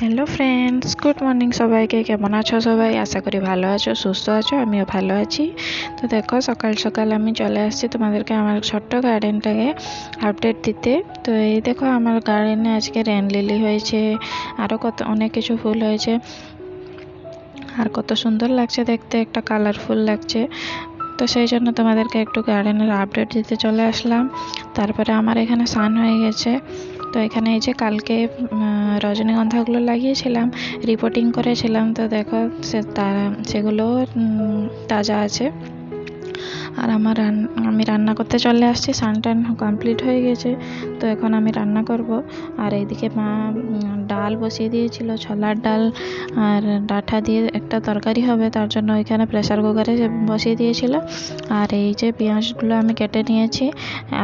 Hello friends, good morning সবাইকে। কেমন আছো সবাই? আশা করি ভালো আছো, সুস্থ আছো। আমিও ভালো আছি। তো দেখো, সকাল সকাল আমি চলে আসছি তোমাদেরকে আমার ছোট্ট গার্ডেনটাকে আপডেট দিতে। তো এই দেখো, আমার গার্ডেনে আজকে রেন লিলি হয়েছে, আরও অনেক কিছু ফুল হয়েছে, আর কত সুন্দর লাগছে দেখতে, একটা কালারফুল লাগছে। তো সেই জন্য তোমাদেরকে একটু গার্ডেনের আপডেট দিতে চলে আসলাম। তারপরে আমার এখানে স্নান হয়ে গেছে। তো এখানে এই যে কালকে রজনীগন্ধাগুলো লাগিয়েছিলাম, রিপোর্টিং করেছিলাম। তো দেখো সেগুলো তাজা আছে। আর আমি রান্না করতে চলে আসছি। স্নান টান কমপ্লিট হয়ে গেছে, তো এখন আমি রান্না করব। আর এইদিকে মা ডাল বসিয়ে দিয়েছিল, ছোলার ডাল আর ডাঁটা দিয়ে একটা তরকারি হবে, তার জন্য ওইখানে প্রেসার কুকারে বসিয়ে দিয়েছিল। আর এই যে পেঁয়াজগুলো আমি কেটে নিয়েছি,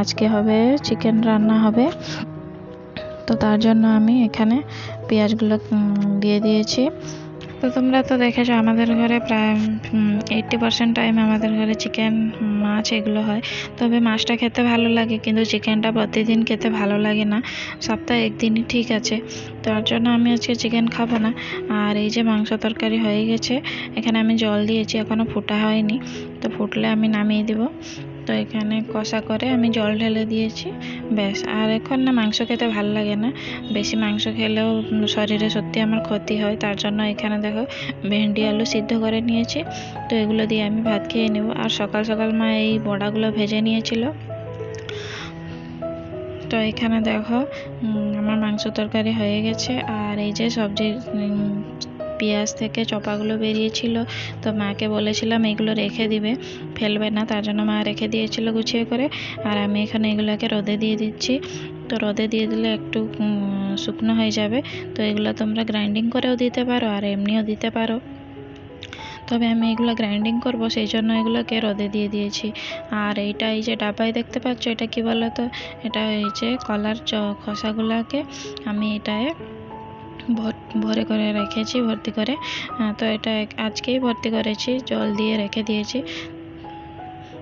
আজকে হবে চিকেন রান্না হবে। তো তার জন্য আমি এখানে পেঁয়াজগুলো দিয়ে দিয়েছি। তো তোমরা তো দেখেছো, আমাদের ঘরে প্রায় 80% টাইম আমাদের ঘরে চিকেন, মাছ এগুলো হয়। তবে মাছটা খেতে ভালো লাগে, কিন্তু চিকেনটা প্রতিদিন খেতে ভালো লাগে না। সপ্তাহে একদিনই ঠিক আছে। তার জন্য আমি আজকে চিকেন খাবো না। আর এই যে মাংস তরকারি হয়ে গেছে, এখানে আমি জল দিয়েছি, এখনও ফোটা হয়নি। তো ফুটলে আমি নামিয়ে দেব। তো এখানে কষা করে আমি জল ঢেলে দিয়েছি, ব্যাস। আর এখন না মাংস খেতে ভালো লাগে না, বেশি মাংস খেলেও শরীরে সত্যি আমার ক্ষতি হয়। তার জন্য এখানে দেখো ভেন্ডি আলু সিদ্ধ করে নিয়েছি। তো এগুলো দিয়ে আমি ভাত খেয়ে নেব। আর সকাল সকাল মা এই বড়াগুলো ভেজে নিয়েছিল। তো এখানে দেখো আমার মাংস তরকারি হয়ে গেছে। আর এই যে সবজি পেঁয়াজ থেকে চোপাগুলো বেরিয়েছিল, তো মাকে বলেছিলাম এগুলো রেখে দিবে, ফেলবে না। তার জন্য মা রেখে দিয়েছিল গুছিয়ে করে। আর আমি এখানে এগুলোকে রোদে দিয়ে দিচ্ছি। তো রোদে দিয়ে দিলে একটু শুকনো হয়ে যাবে। তো এগুলো তোমরা গ্রাইন্ডিং করেও দিতে পারো আর এমনিও দিতে পারো। তবে আমি এগুলো গ্রাইন্ডিং করব, সেই জন্য এগুলোকে রোদে দিয়ে দিয়েছি। আর এইটা এই যে ডাবায় দেখতে পাচ্ছ, এটা কি বলো তো? এটা এই যে কলার খোসাগুলোকে আমি এটায় ভরে করে রেখেছি, ভর্তি করে। তো এটা আজকেই ভর্তি করেছি, জল দিয়ে রেখে দিয়েছি।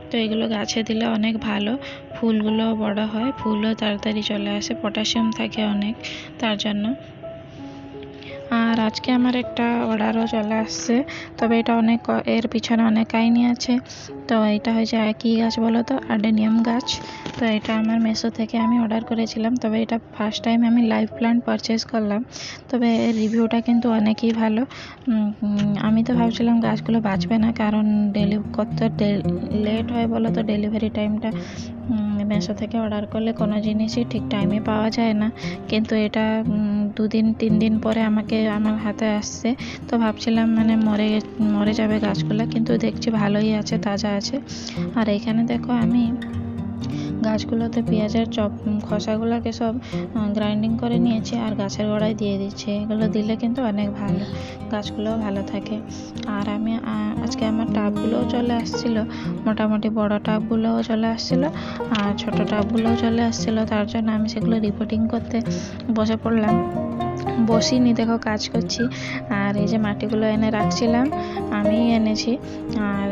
তো এগুলো গাছে দিলে অনেক ভালো, ফুলগুলো বড় হয়, ফুলও তাড়াতাড়ি চলে আসে, পটাশিয়াম থাকে অনেক, তার জন্য। আর আজকে আমার একটা অর্ডারও চলে আসছে, তবে এটা এর পিছনে অনেক কাহিনী আছে। তো এটা হয়েছে কি গাছ বলো তো? অ্যাডেনিয়াম গাছ। তো এটা আমার মেশো থেকে আমি অর্ডার করেছিলাম, তবে এটা ফার্স্ট টাইম আমি লাইভ প্ল্যান্ট পারচেস করলাম। তবে এর রিভিউটা কিন্তু অনেকই ভালো। আমি তো ভাবছিলাম গাছগুলো বাঁচবে না, কারণ কত লেট হয় বলো তো ডেলিভারি টাইমটা। মেশো থেকে অর্ডার করলে কোনো জিনিসই ঠিক টাইমে পাওয়া যায় না, কিন্তু এটা 2-3 দিন পরে আমার হাতে আসছে। তো ভাবছিলাম মানে মরে যাবে গাছগুলো, কিন্তু দেখছি ভালোই আছে, তাজা আছে। আর এখানে দেখো আমি গাছগুলোতে পেঁয়াজের খোসাগুলোকে সব গ্রাইন্ডিং করে নিয়েছি আর গাছের গোড়ায় দিয়ে দিচ্ছি। এগুলো দিলে কিন্তু অনেক ভালো, গাছগুলোও ভালো থাকে। আর আমি আজকে আমার টাবগুলোও চলে আসছিলো, মোটামুটি বড় টাবগুলোও চলে আসছিলো আর ছোট টাবগুলোও চলে আসছিলো। তার জন্য আমি সেগুলো রিপোর্টিং করতে বসে পড়লাম। বসিনি, দেখো কাজ করছি। আর এই যে মাটিগুলো এনে রাখছিলাম, আমি এনেছি। আর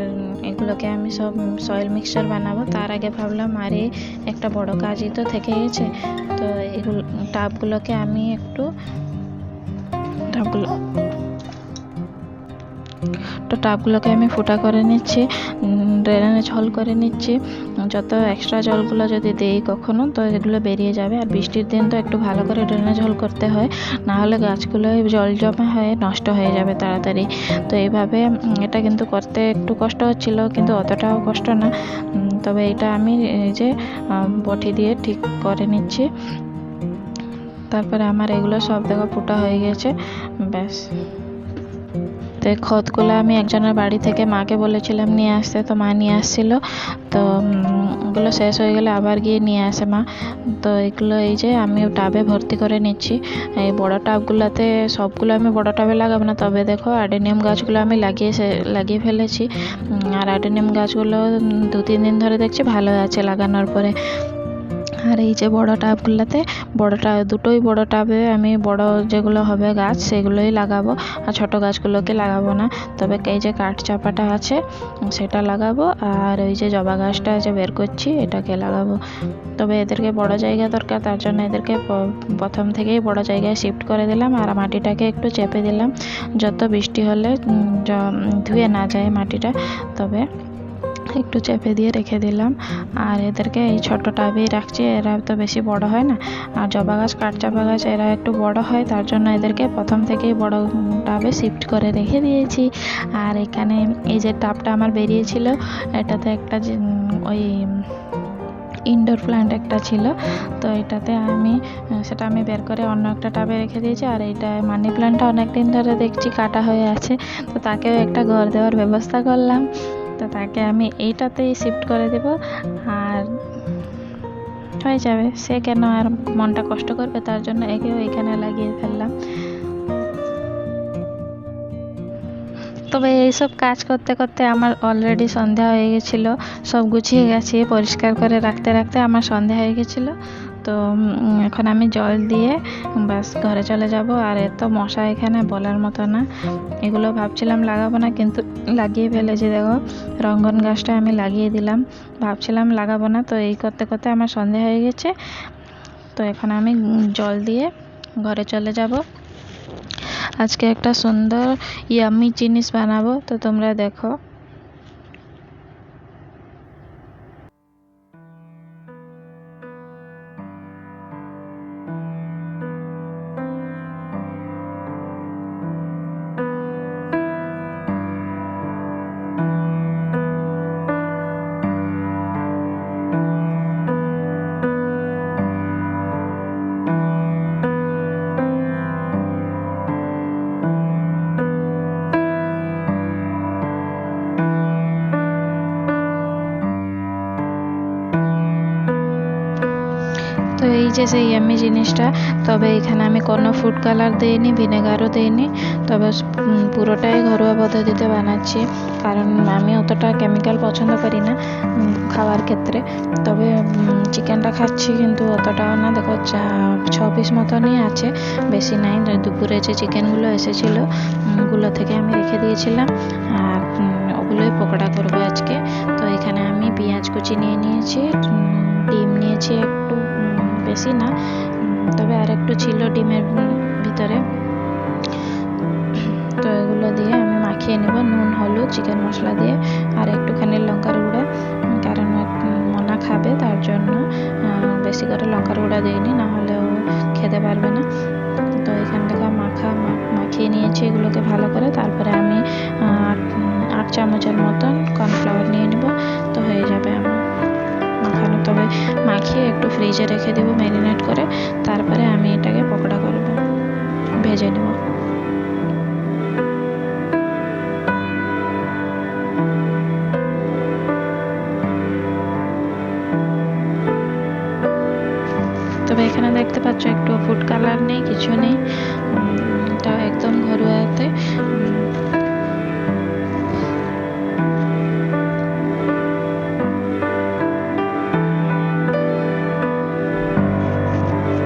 এগুলোকে আমি সব সয়েল মিক্সচার বানাবো। তার আগে ভাবলাম আরে একটা বড় কাজই তো থেকে গেছে। তো এগুলো টাবগুলোকে আমি টাবগুলোকে আমি ফুটা করে নিচ্ছি, ড্রেনে জল করে নিচ্ছি। যত এক্সট্রা জলগুলো যদি দেই কখনো, তো এগুলো বেরিয়ে যাবে। আর বৃষ্টির দিন তো একটু ভালো করে ড্রেনে জল করতে হয়, না হলে গাছগুলো জল জমা হয়ে নষ্ট হয়ে যাবে তাড়াতাড়ি। তো এইভাবে এটা কিন্তু করতে একটু কষ্ট হচ্ছিল, কিন্তু অতটাও কষ্ট না। তবে এটা আমি এই যে বটি দিয়ে ঠিক করে নিচ্ছি। তারপরে আমার এগুলো সব দেখো ফুটা হয়ে গেছে, ব্যাস। তো খতগুলো আমি একজনের বাড়ি থেকে মাকে বলেছিলাম নিয়ে আসতে, তো মা নিয়ে আসছিলো। তো ওগুলো শেষ হয়ে গেলে আবার গিয়ে নিয়ে আসে মা। তো এগুলো এই যে আমি টাবে ভর্তি করে নিচ্ছি। এই বড় টাবগুলোতে সবগুলো আমি বড় টাবে লাগাবো না, তবে দেখো অ্যাডেনিয়াম গাছগুলো আমি লাগিয়ে ফেলেছি। আর অ্যাডেনিয়াম গাছগুলো 2-3 দিন ধরে দেখছি ভালো আছে লাগানোর পরে। আর এই যে বড় টাবগুলোতে দুটোই বড় টাবে আমি বড় যেগুলো হবে গাছ সেগুলোই লাগাবো, আর ছোট গাছগুলোকে লাগাবো না। তবে এই যে কাঠ চাপাটা আছে সেটা লাগাবো, আর ওই যে জবা গাছটা যে বের করছি এটাকে লাগাবো। তবে এদেরকে বড় জায়গা দরকার, তার জন্য এদেরকে প্রথম থেকেই বড় জায়গায় শিফট করে দিলাম, আর মাটিটাকে একটু চেপে দিলাম যত বৃষ্টি হলে ধুয়ে না যায় মাটিটা। তবে একটু চেপে দিয়ে রেখে দিলাম, আর এদেরকে এই ছোট টাবেই রাখছি, এরা তো বেশি বড় হয় না। আর জবা গাছ কাঠচাপা গাছ এরা একটু বড় হয়, তার জন্য এদেরকে প্রথম থেকেই বড় টাবে শিফট করে রেখে দিয়েছি। আর এখানে এই যে টাবটা আমার বেরিয়েছিল, এটাতে একটা ওই ইনডোর প্ল্যান্ট একটা ছিল, তো এটাতে সেটা আমি বের করে অন্য একটা টাবে রেখে দিয়েছি। আর এইটা মানি প্ল্যান্টটা অনেকদিন ধরে দেখছি কাটা হয়ে আছে, তো তাকেও একটা ঘর দেওয়ার ব্যবস্থা করলাম। তো তাকে আমি এইটাতেই শিফট করে দেব, আর হয়ে যাবে। সে কেন আর মনটা কষ্ট করবে, তার জন্য একেও এখানে লাগিয়ে ফেললাম। তবে এইসব কাজ করতে করতে আমার অলরেডি সন্ধ্যা হয়ে গেছিলো, সব গুছিয়ে গেছি, পরিষ্কার করে রাখতে রাখতে আমার সন্ধ্যা হয়ে গেছিলো। তো এখন আমি জল দিয়ে বাস ঘরে চলে যাব। আর এত মশা এখানে বলার মতো না, এগুলো ভাবছিলাম লাগাবো না, কিন্তু লাগিয়ে ফেলেছি। দেখো রঙ্গন গাছটা আমি লাগিয়ে দিলাম, ভাবছিলাম লাগাবো না, তো এই করতে করতে আমার সন্ধ্যা হয়ে গেছে। তো এখন আমি জল দিয়ে ঘরে চলে যাব। আজকে একটা সুন্দর ইয়াম্মি জিনিস বানাবো, তো তোমরা দেখো। তো এই যে সেই ইয়াম্মি জিনিসটা, তবে এখানে আমি কোনো ফুড কালার দিইনি, ভিনেগারও দিইনি, তবে পুরোটাই ঘরোয়া পদ্ধতিতে বানাচ্ছি, কারণ আমি অতটা কেমিক্যাল পছন্দ করি না খাওয়ার ক্ষেত্রে। তবে চিকেনটা খাচ্ছি কিন্তু অতটাও না, দেখো 6 পিস মতনই আছে, বেশি নাই। দুপুরে যে চিকেনগুলো এসেছিলো ওগুলো থেকে আমি রেখে দিয়েছিলাম, আর ওগুলোই পকোড়া করবো আজকে। তো এখানে আমি পেঁয়াজ কুচি নিয়ে নিয়েছি, ডিম নিয়েছি একটু, বেশি না, তবে আর একটু ছিল ডিমের ভিতরে। তো এগুলো দিয়ে আমি মাখিয়ে নেব, নুন হলুদ চিকেন মশলা দিয়ে, আর একটুখানি লঙ্কার গুঁড়া, কারণ মনা খাবে তার জন্য বেশি করে লঙ্কার গুঁড়া দিইনি, নাহলে ও খেতে পারবে না। তো এখান থেকে মাখিয়ে নিয়েছি এগুলোকে ভালো করে। তারপরে আমি 8 চামচের মতন কর্নফ্লাওয়ার নিয়ে নেব, তো হয়ে যাবে আমার মাখানো। তবে মাখিয়ে একটু ফ্রিজে রেখে দেবো ম্যারিনেট করে, তারপরে আমি এটাকে পকোড়া করব, ভেজে নেব। তবে এখানে দেখতে পাচ্ছ একটু ফুড কালার নেই, কিছু নেই, এটা একদম ঘরোয়াতে।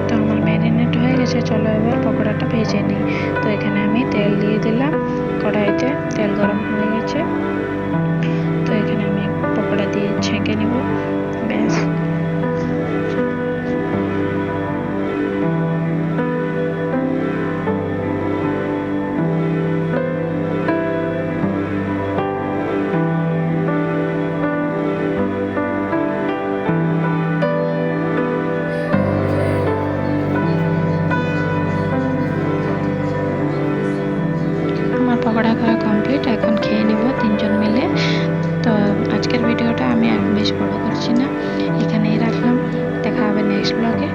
তো আমার ম্যারিনেট হয়ে গেছে, চলো এবার পকোড়াটা ভেজে নিই। তো এখানে আমি তেল দিয়ে দিলাম, কড়াইতে তেল গরম হয়ে গেছে। তো এখানে আমি পকোড়া দিয়ে ছেঁকে নেব, ব্যাস। পকোড়া খাওয়া কমপ্লিট, এখন খেয়ে নেব 3 জন মিলে। তো আজকের ভিডিওটা আমি আর বেশ বড় করছি না, এখানেই রাখলাম। দেখা হবে নেক্সট ব্লগে।